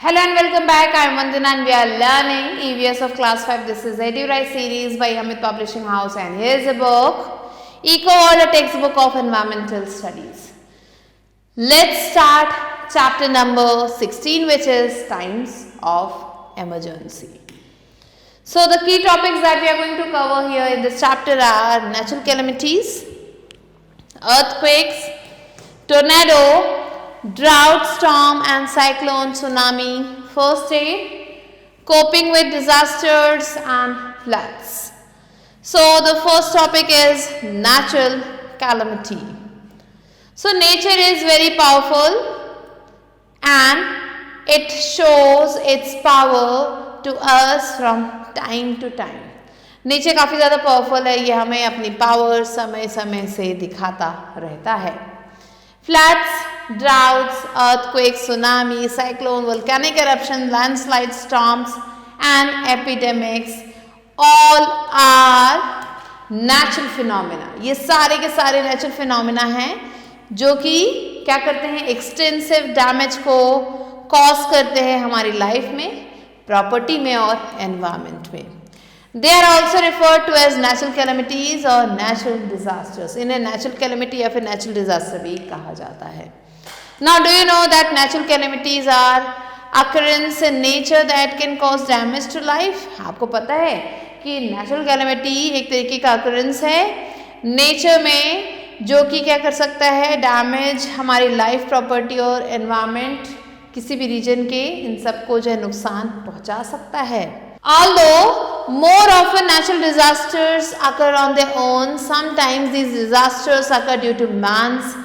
Hello and welcome back. I am Vandana and we are learning EVS of class 5. This is EduRise series by Amit Publishing House and here is a book, EcoWorld, a textbook of environmental studies. Let's start chapter number 16, which is times of emergency. So the key topics that we are going to cover here in this chapter are natural calamities, earthquakes, tornado, drought, storm and cyclone, tsunami, first aid, coping with disasters and floods. So the first topic is natural calamity. So nature is very powerful and it shows its power to us from time to time. Nature काफ़ी ज़्यादा powerful है, ये हमें अपनी power समय समय से दिखाता रहता है. Floods, droughts, earthquakes, tsunami, cyclone, volcanic eruption, landslides, storms and epidemics all are natural phenomena. ये सारे के सारे natural phenomena हैं जो कि क्या करते हैं, एक्सटेंसिव डैमेज को कॉज करते हैं हमारी लाइफ में, प्रॉपर्टी में और एनवायरनमेंट में. They are also referred to as natural calamities or natural disasters. इन्हें natural calamity या फिर natural disaster भी कहा जाता है. Now, do you know that natural calamities are occurrence in nature that can cause damage to life? आपको पता है कि natural calamity एक तरीके का occurrence है nature में जो कि क्या कर सकता है, डैमेज हमारी लाइफ, प्रॉपर्टी और एनवायरनमेंट, किसी भी रीजन के, इन सबको जो है नुकसान पहुंचा सकता है. Although more often natural disasters occur on their own, sometimes these disasters occur due to man's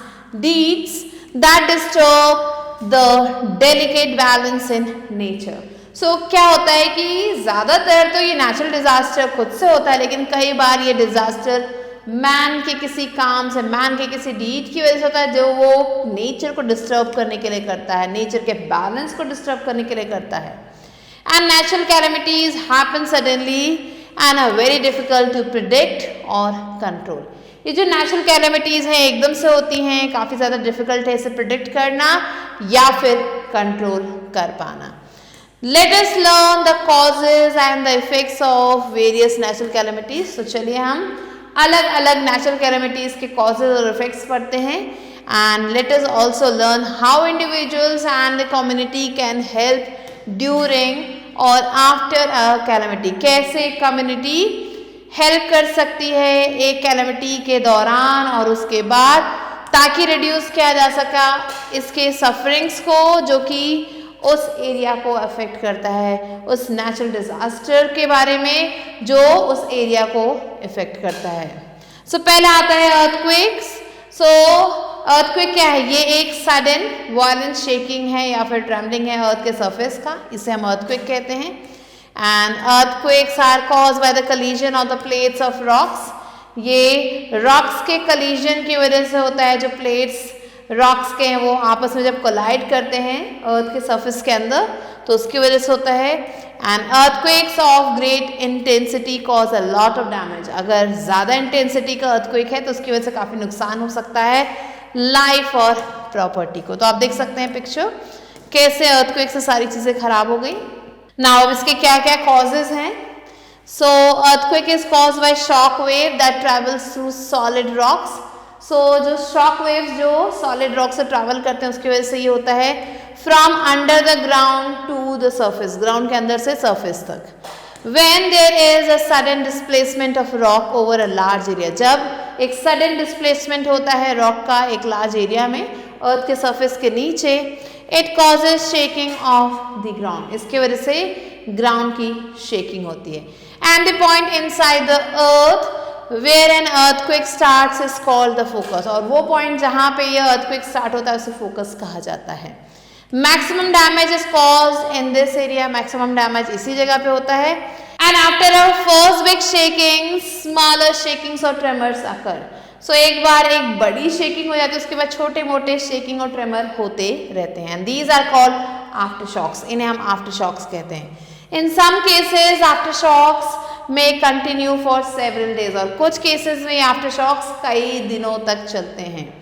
deeds that disturb the delicate balance in nature. So क्या होता है कि ज़्यादातर तो ये natural disaster खुद से होता है, लेकिन कई बार ये disaster मैन के किसी काम से, मैन के किसी डीड की वजह से होता है जो वो नेचर को डिस्टर्ब करने के लिए करता है, नेचर के बैलेंस को डिस्टर्ब करने के लिए करता है. And natural calamities happen suddenly and are very difficult to predict or control. ये जो natural calamities हैं एकदम से होती हैं, काफ़ी ज़्यादा difficult है इसे predict करना या फिर control कर पाना. Let us learn the causes and the effects of various natural calamities. तो चलिए हम अलग अलग natural calamities के causes और effects पढ़ते हैं. And let us also learn how individuals and the community can help during और आफ्टर अ कैलेमिटी. कैसे कम्युनिटी हेल्प कर सकती है एक कैलेमिटी के दौरान और उसके बाद, ताकि रिड्यूस किया जा सका इसके सफरिंग्स को जो कि उस एरिया को अफेक्ट करता है, उस नेचुरल डिजास्टर के बारे में जो उस एरिया को इफेक्ट करता है. सो पहला आता है अर्थक्वेक्स. सो अर्थक्वेक क्या है, ये एक सडन वायलेंट शेकिंग है या फिर ट्रेमलिंग है अर्थ के सरफेस का, इसे हम अर्थक्वेक कहते हैं. And earthquakes are caused by the collision of the plates of rocks. ये रॉक्स के कोलिजन की वजह से होता है, जो प्लेट्स रॉक्स के हैं वो आपस में जब कोलाइड करते हैं अर्थ के सरफेस के अंदर तो उसकी वजह से होता है. And earthquakes of great intensity cause a lot of damage. अगर ज़्यादा इंटेंसिटी का अर्थक्वेक है तो उसकी वजह से काफ़ी नुकसान हो सकता है लाइफ और प्रॉपर्टी को. तो आप देख सकते हैं पिक्चर कैसे अर्थक्वेक से सारी चीज़ें खराब हो गई. नाउ अब इसके क्या क्या कॉजेज हैं. So earthquake is caused by shock wave that travels through solid rocks. So जो शॉक वेव्स जो सॉलिड रॉक से ट्रैवल करते हैं उसकी वजह से ये होता है from under the ground to the surface, ground के अंदर से सरफेस तक. When there is a sudden displacement of rock over a large area, जब एक sudden displacement होता है रॉक का एक large area में अर्थ के सरफेस के नीचे, it causes shaking of the ground. इसके वजह से ग्राउंड की शेकिंग होती है. And the point inside the earth where an earthquake starts is called the focus. और वो पॉइंट जहाँ पे ये earthquake स्टार्ट होता है उसे फोकस कहा जाता है. Maximum damage is caused in this area. Maximum damage इसी जगह पे होता है. And after a first big shaking smaller shakings और ट्रेमर्स अकर. सो एक बार एक बड़ी शेकिंग हो जाती है, उसके बाद छोटे मोटे शेकिंग और ट्रेमर होते रहते हैं. And these are called aftershocks. इन्हें हम आफ्टर शॉक्स कहते हैं. In some cases aftershocks may continue for several days. और कुछ केसेस में आफ्टर शॉक्स कई दिनों तक चलते हैं.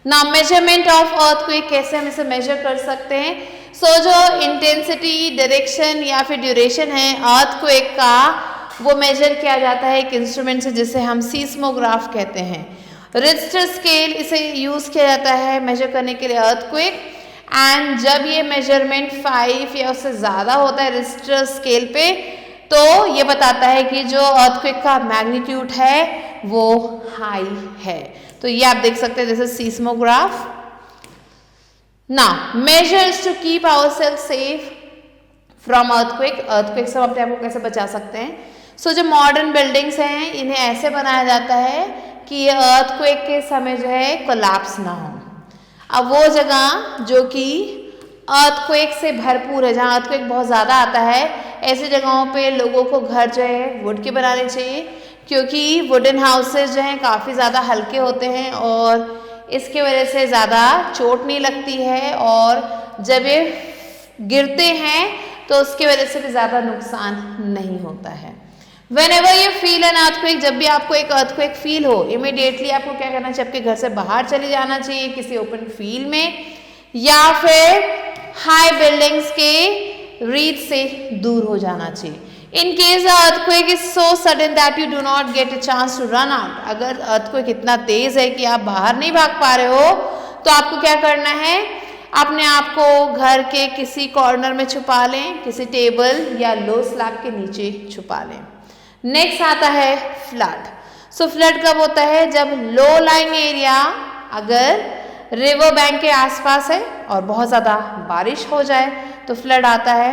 Now measurement of earthquake, कैसे हम इसे मेजर कर सकते हैं. सो जो इंटेंसिटी, डायरेक्शन या फिर ड्यूरेशन है अर्थक्वेक का, वो मेजर किया जाता है एक इंस्ट्रूमेंट से जिसे हम सीस्मोग्राफ कहते हैं। रिक्टर स्केल इसे यूज़ किया जाता है मेजर करने के लिए अर्थक्वेक। एंड जब ये मेजरमेंट 5 या उससे ज़्यादा होता है रिक्टर स्केल पे, तो ये बताता है कि जो अर्थक्वेक का मैग्नीट्यूड है वो हाई है। तो ये आप देख सकते हैं, this is seismograph. Now measures to keep ourselves safe from earthquake. Earthquake से हम अपने आप को कैसे बचा सकते हैं? सो जो मॉडर्न बिल्डिंग्स हैं इन्हें ऐसे बनाया जाता है कि ये अर्थक्वेक के समय जो है कोलैप्स ना हो। अब वो जगह जो कि अर्थक्वेक से भरपूर है, जहाँ अर्थक्वेक बहुत ज़्यादा आता है, ऐसी जगहों पे लोगों को घर जो है वुड के बनाने चाहिए, क्योंकि वुडन हाउसेज जो हैं काफ़ी ज़्यादा हल्के होते हैं और इसके वजह से ज़्यादा चोट नहीं लगती है, और जब ये गिरते हैं तो उसकी वजह से भी ज़्यादा नुकसान नहीं होता है। Whenever you feel an earthquake, जब भी आपको एक earthquake फील हो, इमीडिएटली आपको क्या करना चाहिए? आपके घर से बाहर चले जाना चाहिए किसी ओपन फील्ड में, या फिर हाई बिल्डिंग्स के रीच से दूर हो जाना चाहिए। In case the earthquake is so sudden that you do not get a chance to run out, अगर earthquake इतना तेज है कि आप बाहर नहीं भाग पा रहे हो, तो आपको क्या करना है? अपने आप को घर के किसी कॉर्नर में छुपा लें, किसी टेबल या लो स्लैब के नीचे छुपा लें। नेक्स्ट आता है फ्लड। सो फ्लड कब होता है? जब लो लाइंग एरिया अगर रिवर बैंक के आसपास है और बहुत ज़्यादा बारिश हो जाए तो फ्लड आता है।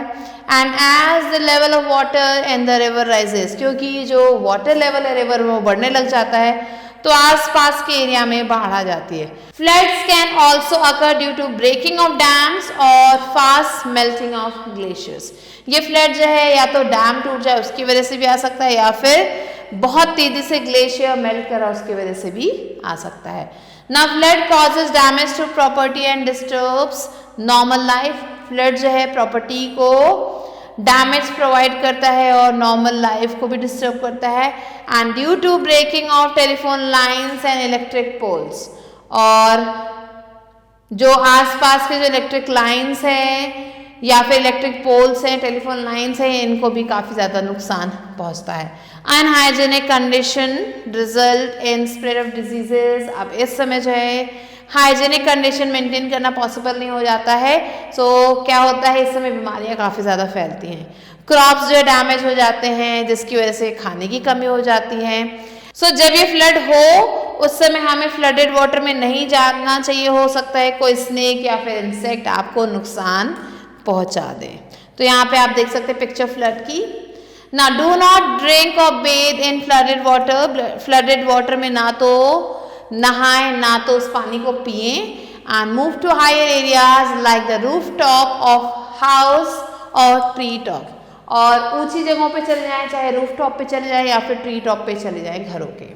And as the level of water in the river rises, क्योंकि जो वाटर लेवल है रिवर में वो बढ़ने लग जाता है, तो आसपास के एरिया में बाढ़ आ जाती है। Floods can also occur due to breaking of dams और फास्ट मेल्टिंग ऑफ ग्लेशियर्स। ये फ्लड जो है या तो डैम टूट जाए उसकी वजह से भी आ सकता है, या फिर बहुत तेजी से ग्लेशियर मेल्ट करा उसकी वजह से भी आ सकता है। Now flood causes damage to property and disturbs normal life. Flood जो है प्रॉपर्टी को डैमेज प्रोवाइड करता है और नॉर्मल लाइफ को भी डिस्टर्ब करता है। And due to breaking of telephone lines and electric poles, और जो आसपास के जो इलेक्ट्रिक लाइन्स हैं या फिर इलेक्ट्रिक पोल्स हैं, टेलीफोन लाइन्स हैं, इनको भी काफ़ी ज़्यादा नुकसान पहुंचता है। Unhygienic condition result in spread of diseases. अब इस समय जो है हाइजेनिक कंडीशन मेंटेन करना पॉसिबल नहीं हो जाता है, सो क्या होता है, इस समय बीमारियां काफ़ी ज़्यादा फैलती हैं। क्रॉप्स जो है डैमेज हो जाते हैं, जिसकी वजह से खाने की कमी हो जाती है। सो जब ये फ्लड हो उस समय हमें फ्लडेड वाटर में नहीं जाना चाहिए। हो सकता है कोई स्नेक या फिर इंसेक्ट आपको नुकसान पहुंचा दे। तो यहाँ पे आप देख सकते हैं पिक्चर फ्लड की। ना डू नॉट ड्रिंक और बेथ इन फ्लडेड वाटर। फ्लडेड वाटर में ना तो नहाएं ना तो उस पानी को पिए। And move to higher areas like the roof top of house और ट्री टॉप, और ऊंची जगहों पे चले जाएं, चाहे रूफ टॉप पे चले जाएं या फिर ट्री टॉप पे चले जाएं घरों के।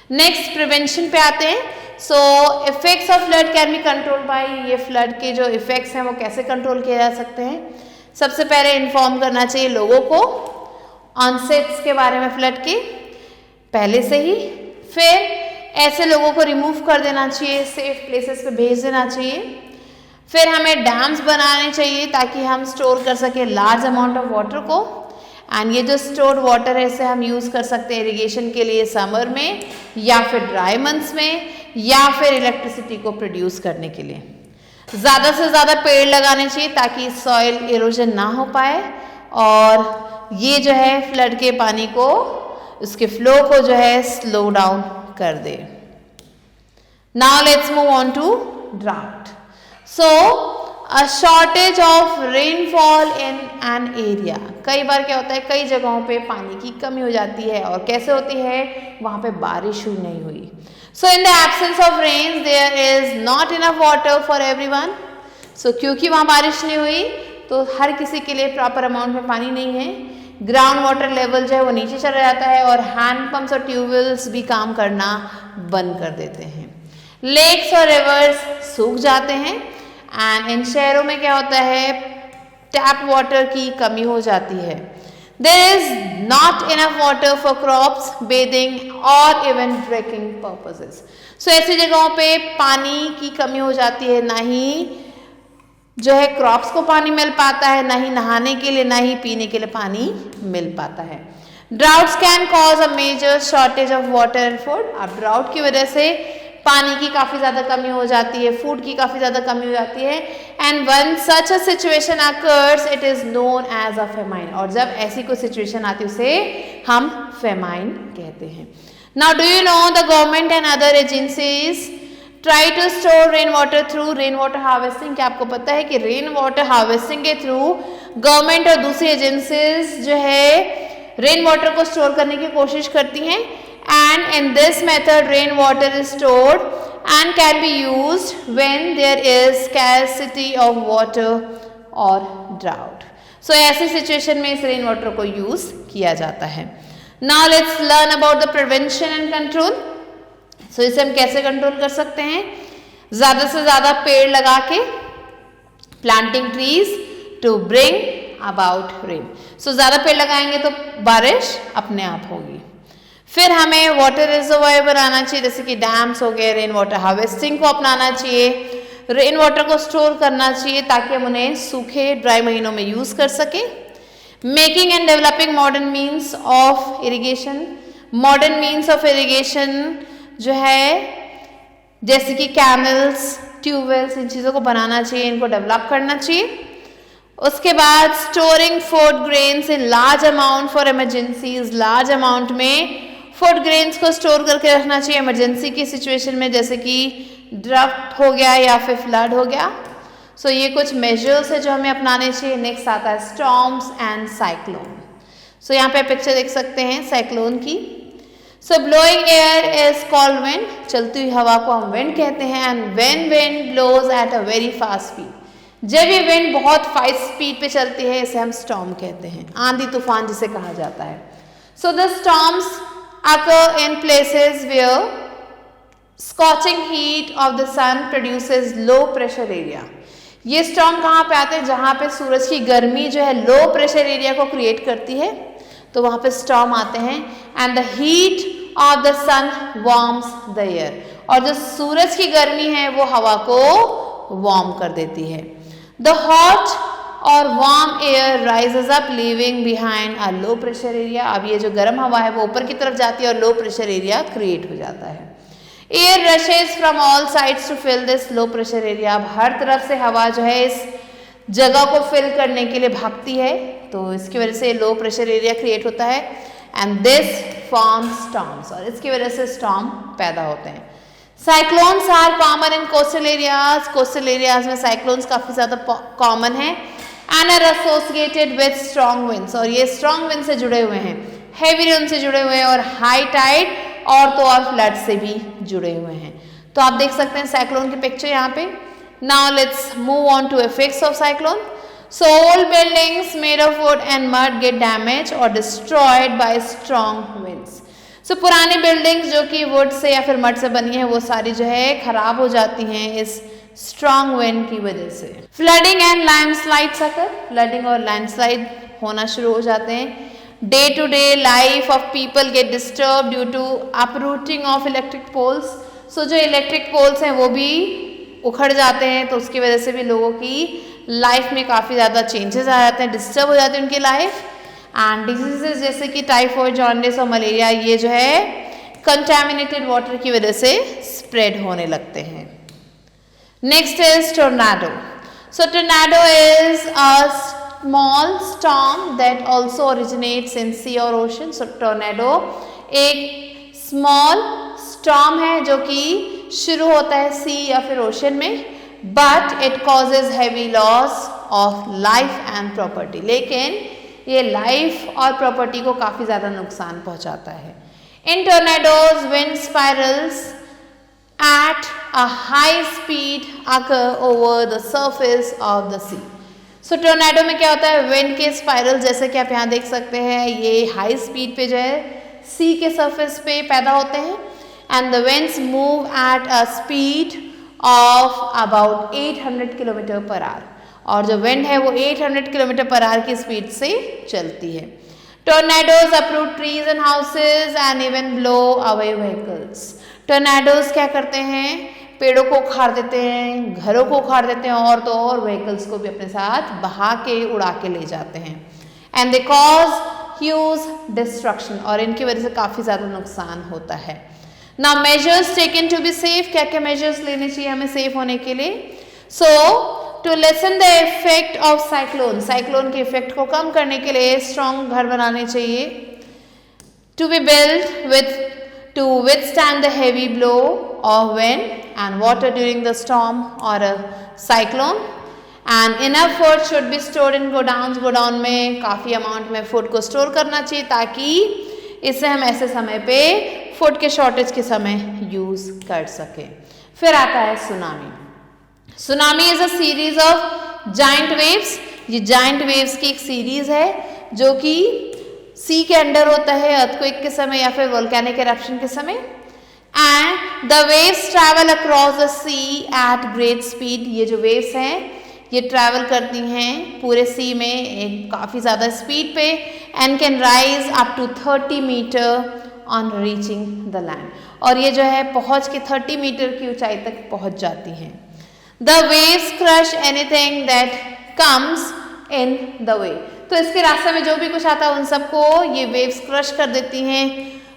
नेक्स्ट प्रिवेंशन पे आते हैं। So effects of flood can be control by. ये फ्लड के जो इफेक्ट्स हैं वो कैसे कंट्रोल किए जा सकते हैं? सबसे पहले इन्फॉर्म करना चाहिए लोगों को ऑनसेट्स के बारे में फ्लड के पहले से ही। फिर ऐसे लोगों को रिमूव कर देना चाहिए, सेफ प्लेसेस पे भेज देना चाहिए। फिर हमें डैम्स बनाने चाहिए ताकि हम स्टोर कर सकें लार्ज अमाउंट ऑफ वाटर को। एंड ये जो स्टोर्ड वाटर है इसे हम यूज़ कर सकते हैं इरिगेशन के लिए समर में, या फिर ड्राई मंथ्स में, या फिर इलेक्ट्रिसिटी को प्रोड्यूस करने के लिए। ज़्यादा से ज़्यादा पेड़ लगाने चाहिए ताकि सॉइल इरोजन ना हो पाए, और ये जो है फ्लड के पानी को, उसके फ्लो को जो है स्लो डाउन कर दे। Now let's move on to drought. So a shortage of rainfall in an area. कई बार क्या होता है, कई जगहों पे पानी की कमी हो जाती है, और कैसे होती है, वहाँ पे बारिश हुई नहीं हुई। So in the absence of rain there is not enough water for everyone. So क्योंकि वहाँ बारिश नहीं हुई तो हर किसी के लिए प्रॉपर अमाउंट में पानी नहीं है। ग्राउंड वाटर लेवल जो है वो नीचे चला जाता है, और हैंड पंप्स और ट्यूबवेल्स भी काम करना बंद कर देते हैं। लेक्स और रिवर्स सूख जाते हैं। एंड इन शहरों में क्या होता है, टैप वाटर की कमी हो जाती है। There is not enough water for crops, bathing और इवन ड्रिंकिंग पर्पसेस। सो ऐसी जगहों पे पानी की कमी हो जाती है, ना ही जो है क्रॉप्स को पानी मिल पाता है, ना ही नहाने के लिए, ना ही पीने के लिए पानी मिल पाता है। Droughts can cause a major shortage of water and food. अब ड्राउट की वजह से पानी की काफ़ी ज़्यादा कमी हो जाती है, फूड की काफ़ी ज़्यादा कमी हो जाती है। And when such a situation occurs it is known as a famine. और जब ऐसी कोई सिचुएशन आती है उसे हम फेमाइन कहते हैं। Now do you know the government and other agencies try to store rain water through rain water harvesting. क्या आपको पता है कि रेन वाटर हार्वेस्टिंग के थ्रू गवर्नमेंट और दूसरी एजेंसीज जो है रेन वाटर को स्टोर करने की कोशिश करती हैं। And in this method rain water is stored and can be used when there is scarcity of water और ड्राउट। सो ऐसी सिचुएशन में इस रेन वाटर को यूज किया जाता है। Now let's learn about the prevention and control. So इसे हम कैसे कंट्रोल कर सकते हैं? ज्यादा से ज्यादा पेड़ लगा के, planting trees to bring about rain. So ज्यादा पेड़ लगाएंगे तो बारिश अपने आप होगी। फिर हमें वाटर रिजर्वायर बनाना चाहिए, जैसे कि डैम्स हो गए, रेन वाटर हार्वेस्टिंग को अपनाना चाहिए, रेन वाटर को स्टोर करना चाहिए ताकि हम उन्हें सूखे ड्राई महीनों में यूज कर सकें। Making and developing modern means of irrigation. Modern means of irrigation जो है जैसे कि कैनल्स, ट्यूबवेल्स, इन चीज़ों को बनाना चाहिए, इनको डेवलप करना चाहिए। उसके बाद storing food grains in large amount for emergencies. Large amount में फूड ग्रेन्स को स्टोर करके रखना चाहिए इमरजेंसी की सिचुएशन में, जैसे कि ड्रफ्ट हो गया या फिर फ्लड हो गया। सो ये कुछ मेजर्स है जो हमें अपनाने चाहिए। नेक्स्ट आता है स्टॉर्म्स एंड साइक्लोन। सो यहाँ पे पिक्चर देख सकते हैं साइक्लोन की। So blowing air is called wind. चलती हुई हवा को हम विंड कहते हैं। And when wind blows at a very fast speed, जब ये विंड बहुत फास्ट स्पीड पे चलती है इसे हम स्टॉर्म कहते हैं, आंधी तूफान जिसे कहा जाता है। So the storms occur in places where scorching heat of the sun produces low pressure area. ये स्टॉर्म कहाँ पे आते हैं? जहाँ पे सूरज की गर्मी जो है लो प्रेशर एरिया को क्रिएट करती है, तो वहाँ पे स्टॉर्म आते हैं। And the heat of the sun warms the air. और जो सूरज की गर्मी है वो हवा को वार्म कर देती है। The hot और warm air rises up leaving behind a low pressure area। अब ये जो गर्म हवा है वो ऊपर की तरफ जाती है और लो प्रेशर एरिया क्रिएट हो जाता है। Air rushes from all sides to fill this low pressure area। अब हर तरफ से हवा जो है इस जगह को फिल करने के लिए भागती है, तो इसकी वजह से लो प्रेशर एरिया क्रिएट होता है। एंड दिस फॉर्म्स स्टॉर्म्स, और इसकी वजह से स्टॉर्म पैदा होते हैं। Cyclones are common in coastal areas. Coastal areas में साइक्लोन्स काफ़ी ज़्यादा कॉमन है। And are associated with strong winds, और ये स्ट्रॉन्ग विंड से जुड़े हुए हैं, हैवी रेन से जुड़े हुए हैं, और हाई टाइड और तो और फ्लड से भी जुड़े हुए हैं। तो आप देख सकते हैं साइक्लोन की पिक्चर यहाँ पे। Now let's move on to effects of cyclone. So old buildings made of wood and mud get damage और destroyed by strong winds. So पुरानी बिल्डिंग्स जो कि वुड से या फिर मड से बनी है वो सारी जो है खराब हो जाती हैं इस स्ट्रॉन्ग विंड की वजह से। Flooding and landslides occur. Flooding और लैंडस्लाइड होना शुरू हो जाते हैं। Day to day life of people get disturb due to uprooting of electric poles. So जो इलेक्ट्रिक पोल्स हैं वो भी उखड़ जाते हैं, तो उसकी वजह से भी लोगों की लाइफ में काफ़ी ज़्यादा चेंजेस आ जाते हैं, डिस्टर्ब हो जाती है उनकी लाइफ। एंड डिजीजेस जैसे कि टाइफॉइड, जॉन्डिस और मलेरिया ये जो है कंटेमिनेटेड वाटर की वजह से स्प्रेड होने लगते हैं। Next is tornado. So tornado is a small storm that also originates in sea और ओशन। सो टोर्नाडो एक स्मॉल स्टॉर्म है जो कि शुरू होता है सी या फिर ओशन में, but it causes heavy loss of life and property. लेकिन ये लाइफ और प्रॉपर्टी को काफ़ी ज़्यादा नुकसान पहुंचाता है। In tornadoes wind spirals at a high speed occur over the surface of the sea. So tornado में क्या होता है? विंड के स्पाइरल जैसे कि आप यहाँ देख सकते हैं, ये हाई स्पीड पे जो है सी के सरफेस पे पैदा होते हैं। And the winds move at a speed of about 800 kilometre per hour. और जो विंड है वो 800 किलोमीटर पर आवर की स्पीड से चलती है। Tornadoes अप्रूट trees and houses and even blow away vehicles. Tornadoes क्या करते हैं? पेड़ों को उखाड़ देते हैं, घरों को उखाड़ देते हैं और तो और व्हीकल्स को भी अपने साथ बहा के उड़ा के ले जाते हैं। And they cause huge destruction, और इनकी वजह से काफ़ी ज़्यादा नुकसान होता है। Now measures taken to be safe, क्या क्या मेजर्स लेने चाहिए हमें सेफ होने के लिए? So to lessen the effect of cyclone, cyclone के इफेक्ट को कम करने के लिए स्ट्रॉन्ग घर बनाने चाहिए। To be build with to withstand the heavy blow of wind and water during the storm or a cyclone, and enough food should be stored in godowns, godown में काफ़ी अमाउंट में फूड को store करना चाहिए ताकि इससे हम ऐसे समय पे फूड के शॉर्टेज के समय यूज़ कर सकें। फिर आता है tsunami. Tsunami is a series of giant waves, ये जाइंट वेव्स की एक सीरीज है जो कि सी के अंडर होता है अर्थक्वेक के समय या फिर वोल्केनिक एरप्शन के समय। And the waves travel across the sea at great speed, ये जो वेव्स हैं ये ट्रैवल करती हैं पूरे सी में एक काफ़ी ज़्यादा स्पीड पे, and can rise up to 30 metre on reaching the land, और ये जो है पहुँच के 30 मीटर की ऊंचाई तक पहुँच जाती हैं। The waves crush anything that comes in the way, तो इसके रास्ते में जो भी कुछ आता है उन सबको ये वेव्स क्रश कर देती हैं,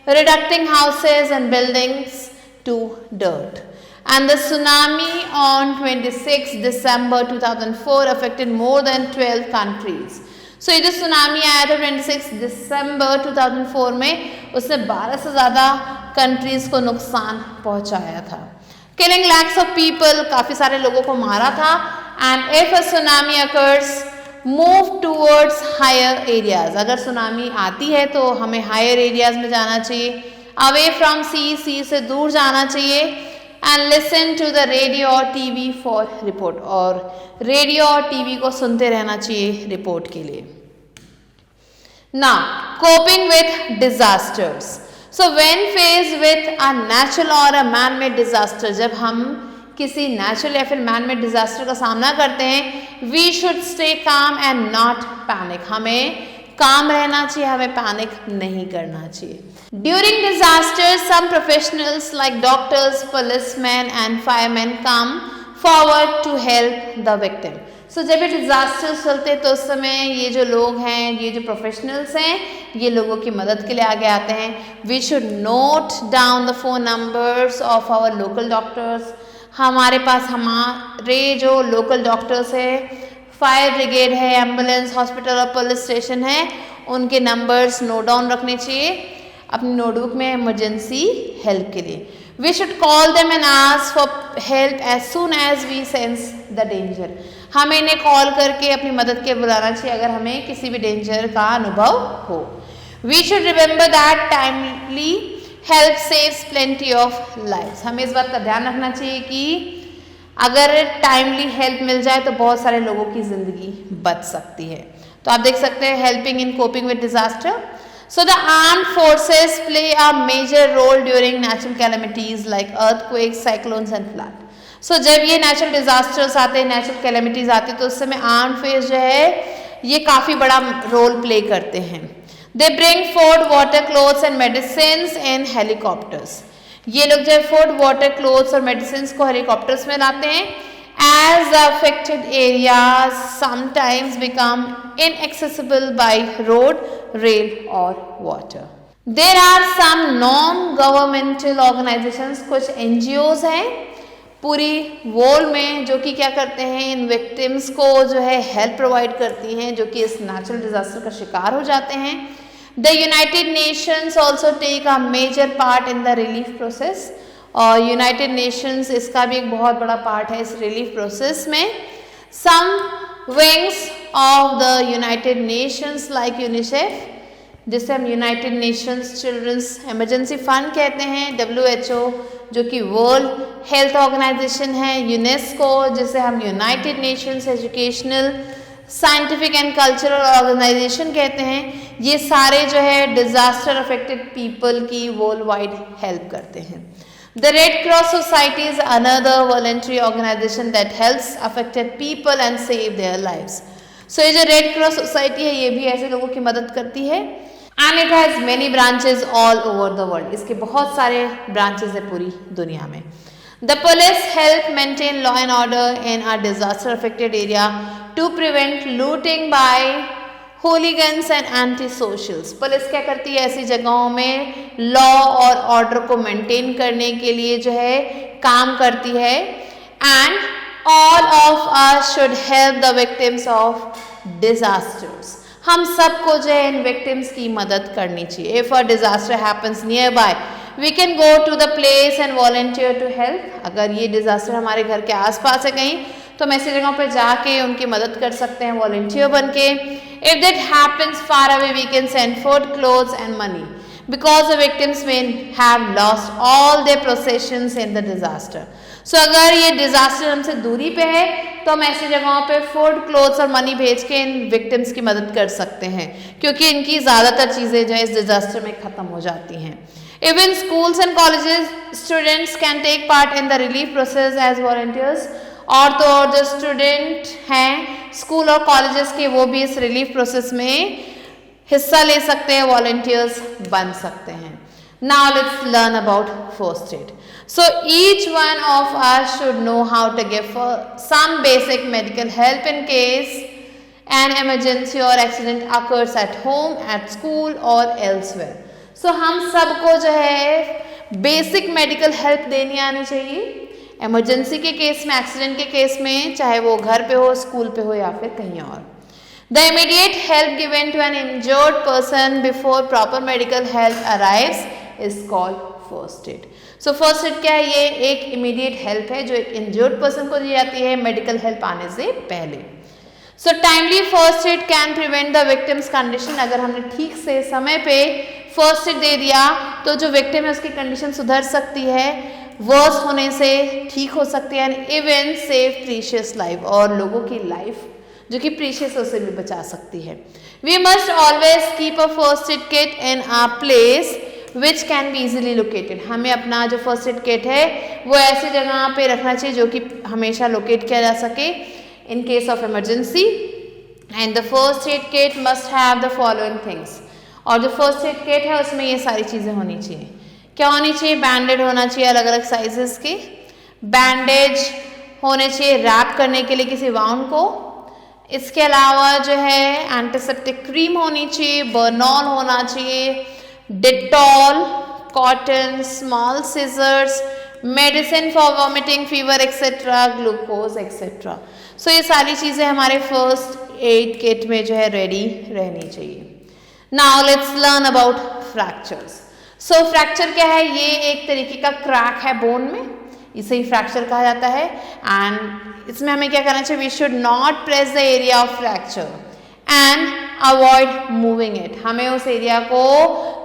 reducing houses and buildings to dirt. And the tsunami on 26 December 2004 affected more than 12 countries. So ये जो सुनामी आया था 26 दिसंबर 2004 में, उसने 12 से ज़्यादा कंट्रीज को नुकसान पहुंचाया था। किलिंग लैक्स ऑफ पीपल, काफ़ी सारे लोगों को मारा था। And if a tsunami occurs move towards higher areas, अगर सुनामी आती है तो हमें हायर एरियाज में जाना चाहिए, अवे फ्रॉम सी से दूर जाना चाहिए। And listen to the radio और टीवी फॉर रिपोर्ट, और रेडियो और टीवी को सुनते रहना चाहिए रिपोर्ट के लिए। Now coping with disasters, so when faced with a natural or a man made disaster, जब हम किसी नेचुरल या फिर मैन मेड डिजास्टर का सामना करते हैं, we should stay calm and not panic, हमें काम रहना चाहिए, हमें पैनिक नहीं करना चाहिए। During disaster some professionals like doctors, policemen and firemen come forward to help the victim. So जब ये डिजास्टर्स चलते हैं तो उस समय ये जो लोग हैं, ये जो प्रोफेशनल्स हैं, ये लोगों की मदद के लिए आगे आते हैं। We should note down the phone numbers of our local doctors, हमारे पास हमारे जो लोकल डॉक्टर्स है, फायर ब्रिगेड है, एम्बुलेंस, हॉस्पिटल और पुलिस स्टेशन है, उनके नंबर्स नोट डाउन रखने चाहिए अपनी नोटबुक में इमरजेंसी हेल्प के लिए। We should call them and ask for help as soon as we sense the danger, हमें इन्हें कॉल करके अपनी मदद के बुलाना चाहिए अगर हमें किसी भी डेंजर का अनुभव हो। We should remember that timely help saves plenty of lives, हमें इस बात का ध्यान रखना चाहिए कि अगर टाइमली हेल्प मिल जाए तो बहुत सारे लोगों की ज़िंदगी बच सकती है। तो आप देख सकते हैं helping in coping with disaster. So the armed forces play a major role during natural calamities like earthquakes, cyclones and flood. So जब ये नेचुरल डिजास्टर्स आते हैं, नेचुरल कैलेमिटीज आती है, तो उस समय आर्म्ड फोर्स जो है ये काफ़ी बड़ा रोल प्ले करते हैं। They bring food, water, clothes and medicines in helicopters, ये लोग जो है फूड, वाटर, क्लोथ्स और मेडिसिन्स को हेलीकॉप्टर्स में लाते हैं। As the affected areas sometimes become inaccessible by road, rail or water. There are some non-governmental organizations, कुछ NGOs हैं पूरी वर्ल्ड में जो कि क्या करते हैं, इन विक्टिम्स को जो है हेल्प प्रोवाइड करती हैं जो कि इस नेचुरल डिजास्टर का शिकार हो जाते हैं। The United Nations also take a major part in the relief process, और यूनाइटेड नेशंस इसका भी एक बहुत बड़ा पार्ट है इस रिलीफ प्रोसेस में। Some wings of the United Nations like UNICEF, जिसे हम United Nations Children's Emergency Fund कहते हैं, WHO जो कि वर्ल्ड हेल्थ ऑर्गेनाइजेशन है, यूनेस्को जिसे हम United Nations Educational, Scientific and Cultural Organization कहते हैं, ये सारे जो है डिजास्टर अफेक्टेड पीपल की वर्ल्ड वाइड हेल्प करते हैं। The Red Cross Society is another voluntary organization that helps affected people and save their lives. So ये जो Red Cross Society है ये भी ऐसे लोगों की मदद करती है। And it has many branches all over the world. इसके बहुत सारे branches है पूरी दुनिया में। The police help maintain law and order in a disaster affected area to prevent looting by hooligans and anti-socials. Police क्या करती है ऐसी जगहों में लॉ और ऑर्डर को मेंटेन करने के लिए जो है काम करती है. And all of us should help the victims of disasters. हम सबको जो है इन victims की मदद करनी चाहिए. If a disaster happens nearby, we can go to the place and volunteer to help. अगर ये disaster हमारे घर के आसपास है कहीं तो हम ऐसी जगहों पर जाके उनकी मदद कर सकते हैं volunteer बन के. If that happens far away, we can send food, clothes and money because the victims may have lost all their possessions in the disaster. So अगर ये disaster हमसे दूरी पे है तो हम ऐसी जगहों पे फूड, क्लोथ्स और मनी भेज के इन विक्टिम्स की मदद कर सकते हैं क्योंकि इनकी ज़्यादातर चीज़ें जो है इस डिजास्टर में ख़त्म हो जाती हैं. Even schools and colleges students can take part in the relief process as volunteers. और तो और जो स्टूडेंट हैं स्कूल और कॉलेजेस के वो भी इस रिलीफ प्रोसेस में हिस्सा ले सकते हैं, वॉलंटियर्स बन सकते हैं. Now let's learn about first aid. So each one of us should know how to give some basic medical help in case an emergency or accident occurs at home, at school or elsewhere. So हम सबको जो है basic medical help देनी आनी चाहिए. Emergency के case में, accident के केस में, चाहे वो घर पे हो, स्कूल पे हो या फिर कहीं और. The immediate help given to an injured person before proper medical help arrives is called first aid. So first aid क्या है? ये एक immediate help है जो एक injured person को दी जाती है मेडिकल हेल्प आने से पहले. So timely first aid can prevent the victim's condition. अगर हमने ठीक से समय पे फर्स्ट एड दे दिया तो जो विक्टिम है उसकी कंडीशन सुधर सकती है, वर्स होने से ठीक हो सकती है, and even save precious life, और लोगों की लाइफ जो कि प्रीशियस है उसे भी बचा सकती है. We must always keep a first aid kit in a place which can be easily located. हमें अपना जो फर्स्ट एड किट है वो ऐसी जगह पे रखना चाहिए जो कि हमेशा लोकेट किया जा सके in case of emergency. And the first aid kit must have the following things. और जो फर्स्ट एड किट है उसमें ये सारी चीज़ें होनी चाहिए. क्या होनी चाहिए? बैंडेड होना चाहिए अलग अलग साइजेस के, बैंडेज होने चाहिए रैप करने के लिए किसी वाउंड को. इसके अलावा जो है एंटीसेप्टिक क्रीम होनी चाहिए, बर्नॉल होना चाहिए, Dettol, cotton, small scissors, medicine for vomiting, fever etcetera, glucose etcetera. So ये सारी चीज़ें हमारे फर्स्ट एड किट में जो है रेडी रहनी चाहिए. Now let's learn about fractures. So fracture क्या है? ये एक तरीके का क्रैक है बोन में, इसे ही फ्रैक्चर कहा जाता है. एंड इसमें हमें क्या करना चाहिए? We should not press the area of fracture and avoid moving it. हमें उस एरिया को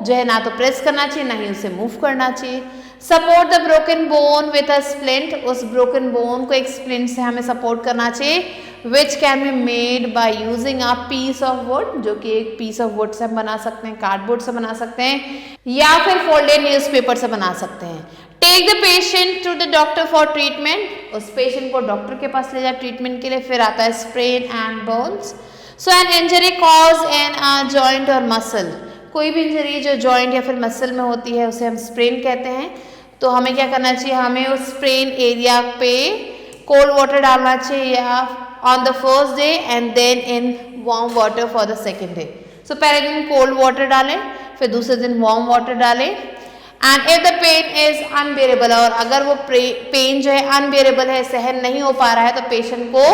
जो है ना तो प्रेस करना चाहिए ना ही उसे मूव करना चाहिए. Support the broken bone with a splint. उस ब्रोकन बोन को एक स्प्लिंट से हमें सपोर्ट करना चाहिए which can be made by using a piece of wood, जो कि एक पीस ऑफ वुड से हम बना सकते हैं, कार्डबोर्ड से बना सकते हैं या फिर फोल्डेड न्यूज़पेपर से बना सकते हैं. Take the patient to the doctor for treatment. उस पेशेंट को डॉक्टर के पास ले जाए ट्रीटमेंट के लिए. फिर आता है sprain and bones. So an injury cause in a joint और मसल. कोई भी इंजरी जो जॉइंट या फिर मसल में होती है उसे हम स्प्रेन कहते हैं. तो हमें क्या करना चाहिए? हमें उस स्प्रेन एरिया पे कोल्ड वाटर डालना चाहिए या on the first day and then in warm water for the second day. So पहले दिन कोल्ड वाटर डालें, फिर दूसरे दिन वार्म वाटर डालें. And if the pain is unbearable, और अगर वो पेन जो है अनबेरेबल है, सहन नहीं हो पा रहा है, तो पेशेंट को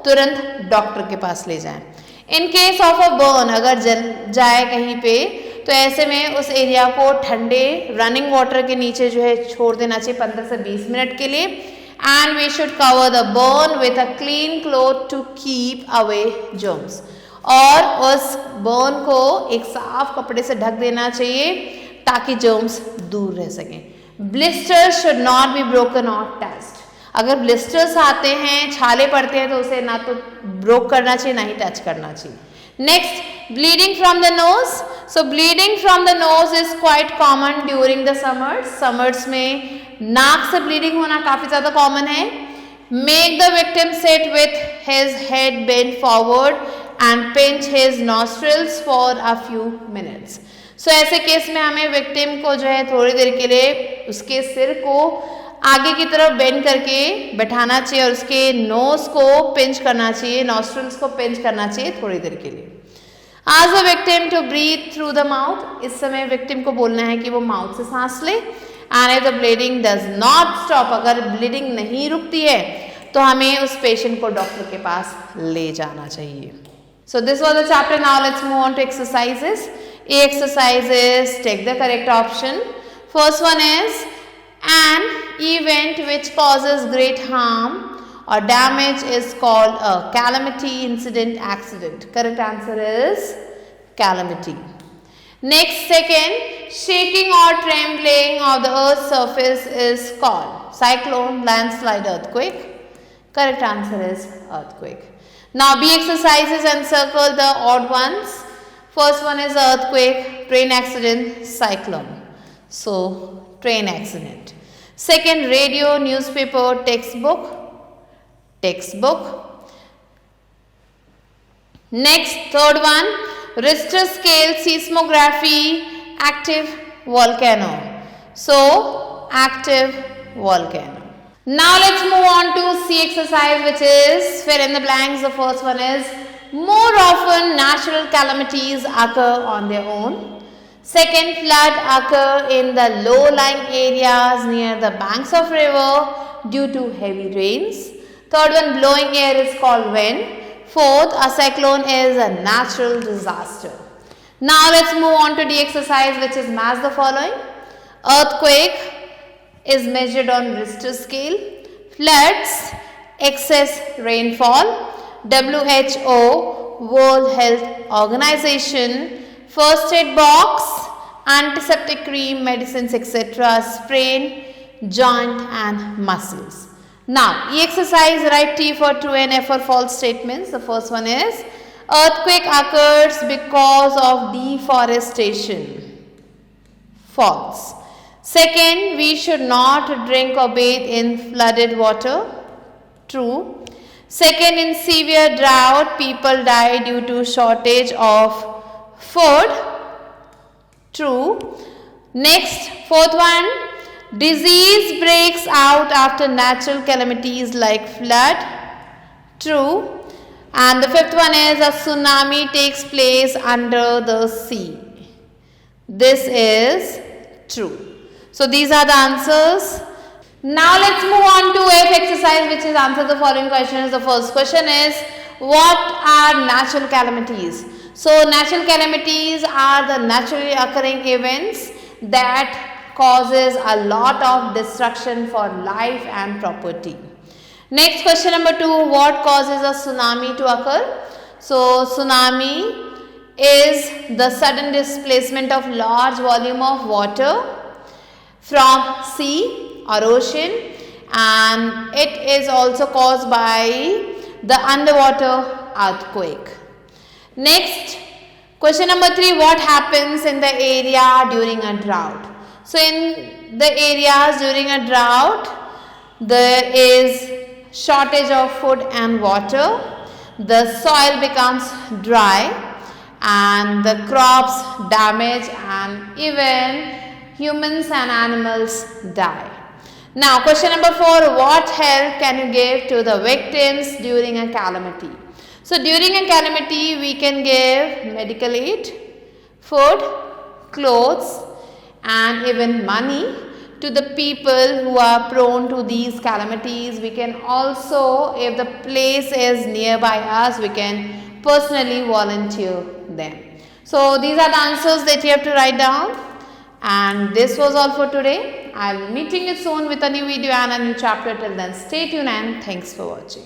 तुरंत डॉक्टर के पास ले जाएं. In case of a burn, अगर जल जाए कहीं पे तो ऐसे में उस एरिया को ठंडे रनिंग वाटर के नीचे जो है छोड़ देना चाहिए 15 से 20 मिनट के लिए. And we should cover the burn with a clean cloth to keep away germs. और उस बर्न को एक साफ कपड़े से ढक देना चाहिए ताकि जर्म्स दूर रह सकें. Blisters should not be broken और टच्ड. अगर ब्लिस्टर्स आते हैं, छाले पड़ते हैं, तो उसे ना तो ब्रोक करना चाहिए ना ही टच करना चाहिए. Next, bleeding from the nose. So bleeding from the nose is quite common during the summers. Summers में नाक से bleeding होना काफी ज्यादा common है. Make the victim sit with his head bent forward and pinch his nostrils for a few minutes. So ऐसे case में हमें victim को जो है थोड़ी देर के लिए उसके सिर को आगे की तरफ बेंड करके बैठाना चाहिए और उसके नोज को पिंच करना चाहिए, नॉस्ट्रल्स को पिंच करना चाहिए थोड़ी देर के लिए। Ask the victim to breathe through the mouth. इस समय विक्टिम को बोलना है कि वो माउथ से सांस ले। And if the bleeding does not stop, अगर ब्लीडिंग नहीं रुकती है तो हमें उस पेशेंट को डॉक्टर के पास ले जाना चाहिए। So this was the chapter. Now let's move on to exercises. A exercise is take the correct option. First one is an event which causes great harm or damage is called a calamity, incident, accident. Correct answer is calamity. Next, second, shaking or trembling of the earth's surface is called cyclone, landslide, earthquake. Correct answer is earthquake. Now B exercises and circle the odd ones. First one is earthquake, train accident, cyclone. So train accident. Second, radio, newspaper, textbook. Next, third one, Richter scale, seismography, active volcano. So active volcano. Now let's move on to C exercise, which is fill in the blanks. The first one is more often natural calamities occur on their own. Second, flood occur in the low-lying areas near the banks of river due to heavy rains. Third one, blowing air is called wind. Fourth, a cyclone is a natural disaster. Now let's move on to the exercise, which is match the following. Earthquake is measured on Richter scale. Floods, excess rainfall. WHO, World Health Organization, first aid box, antiseptic cream, medicines, etc. Sprain, joint and muscles. Now, E exercise, write T for true and F for false statements. The first one is earthquake occurs because of deforestation. False. Second, we should not drink or bathe in flooded water. True. Second, in severe drought, people die due to shortage of food. True. Next, fourth one, disease breaks out after natural calamities like flood. True. And the fifth one is a tsunami takes place under the sea. This is true. So these are the answers. Now let's move on to F exercise, which is answer the following questions. The first question is, what are natural calamities? So natural calamities are the naturally occurring events that causes a lot of destruction for life and property. Next, question number 2, what causes a tsunami to occur? So tsunami is the sudden displacement of large volume of water from sea or ocean, and it is also caused by the underwater earthquake. Next, question number 3, what happens in the area during a drought? So in the areas during a drought, there is shortage of food and water, the soil becomes dry and the crops damage and even humans and animals die. Now question number 4, what help can you give to the victims during a calamity? So during a calamity we can give medical aid, food, clothes and even money to the people who are prone to these calamities. We can also, if the place is nearby us, we can personally volunteer them. So these are the answers that you have to write down. And this was all for today. I will be meeting you soon with a new video and a new chapter. Till then, stay tuned and thanks for watching.